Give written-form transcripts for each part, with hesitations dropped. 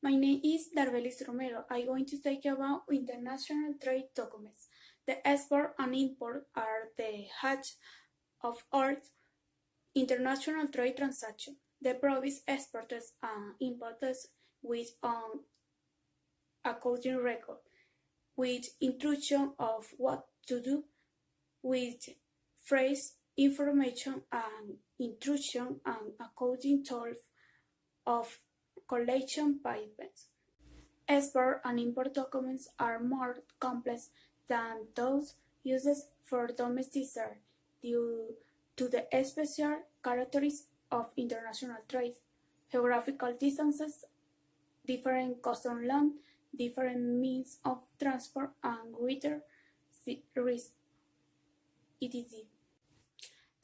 My name is Darvelis Romero. I'm going to talk about international trade documents. The export and import are the heart of all international trade transactions. The province exporters and importers with an accounting record, with instruction of what to do, with phrase information and instruction and accounting tools of collection payments. Export and import documents are more complex than those used for domestic sales due to the special characteristics of international trade, geographical distances, different custom land, different means of transport, and greater risk, etc.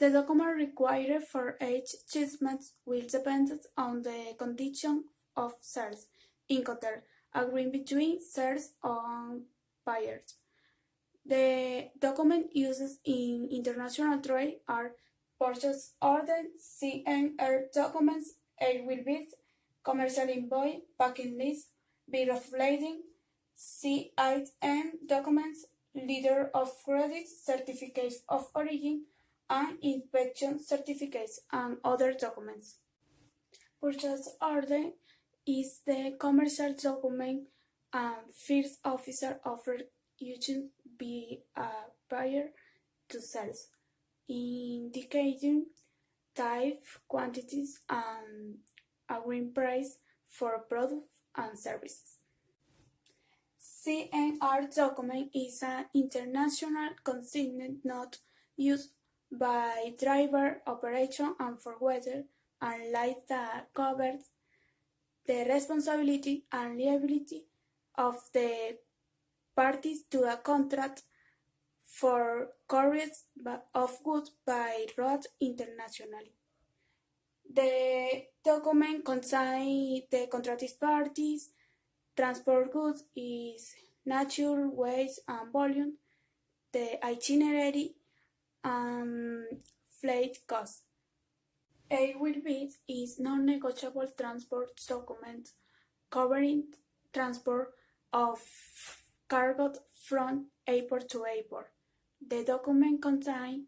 The document required for each shipment will depend on the condition of sales encountered, agreeing between sellers and buyers. The documents used in international trade are purchase order, CNR documents, air will bid, commercial invoice, packing list, bill of lading, CIN documents, letter of credit, certificates of origin, and inspection certificates and other documents. Purchase order is the commercial document and first officer offered used by a buyer to sales, indicating type, quantities, and agreed price for products and services. CNR document is an international consignment note used by driver operation and forwarder and like that covers the responsibility and liability of the parties to a contract for couriers of goods by road internationally. The document contains the contracted parties, transport goods, its nature, weight, and volume, the itinerary, and flight cost. A will bid is non-negotiable transport document covering transport of cargo from airport to airport. The document contains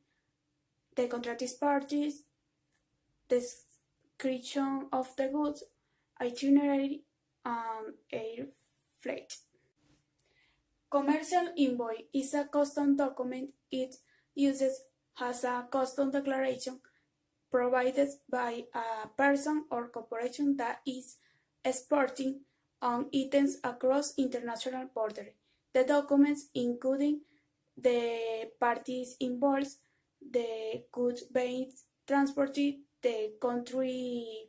the contracted parties, description of the goods, itinerary, and air freight. Commercial invoice is a custom document. It uses as a custom declaration provided by a person or corporation that is exporting on items across international borders. The documents including the parties involved, the goods being transported, the country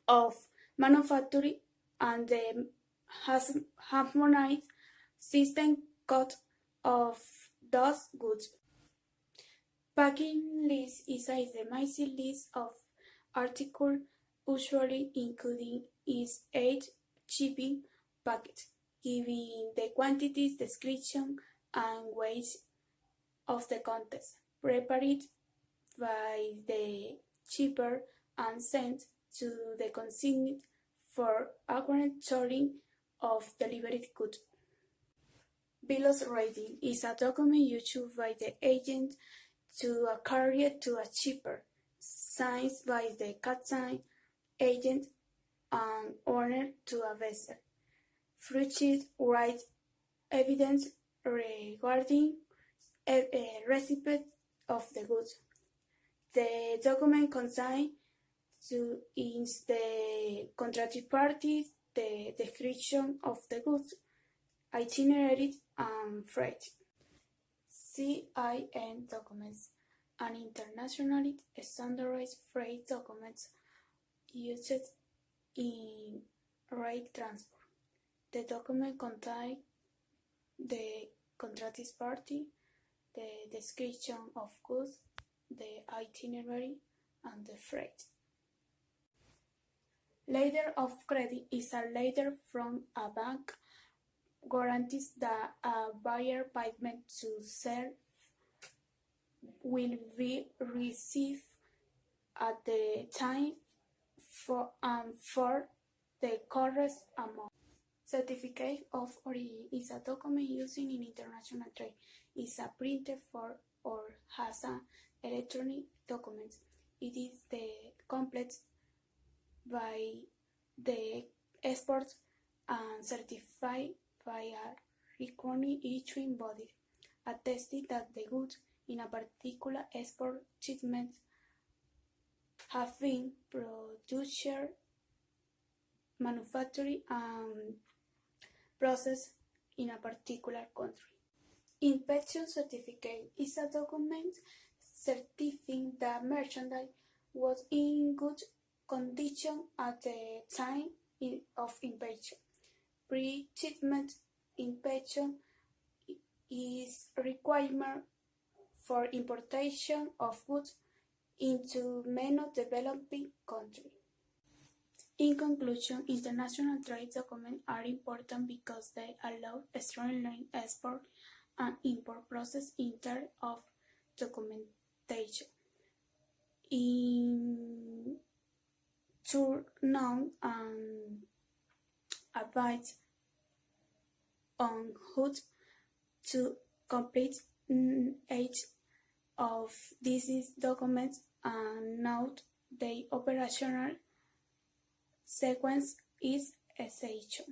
of manufacture, and the harmonized system code of those goods. Packing list is a systematic list of articles, usually including its 8 shipping packets, giving the quantities, description, and weight of the contents, prepared by the shipper and sent to the consignee for accurate tolling of delivered goods. Bill of lading is a document issued by the agent to a carrier to a shipper, signed by the captain, agent, and owner to a vessel. Fruited write evidence regarding a receipt of the goods. The document contains the contracted parties, the description of the goods, itinerary, and freight. CIN documents, an internationally standardized freight document used in rail transport. The document contains the contracted party, the description of goods, the itinerary, and the freight. Letter of credit is a letter from a bank guarantees that a buyer payment to seller will be received at the time for the correct amount. Certificate of origin is a document used in international trade. It's a printed for or has an electronic document. It is complete by the export and certified by a recording issuing body, attesting that the goods in a particular export shipment have been produced, manufactured, and processed in a particular country. Inspection certificate is a document certifying that merchandise was in good condition at the time of inspection. Pre-shipment inspection is a requirement for importation of goods into many developing countries. In conclusion, international trade documents are important because they allow streamlined export and import process in terms of documentation. In turn and advice on how to complete each of these documents and note the operational sequence is essential.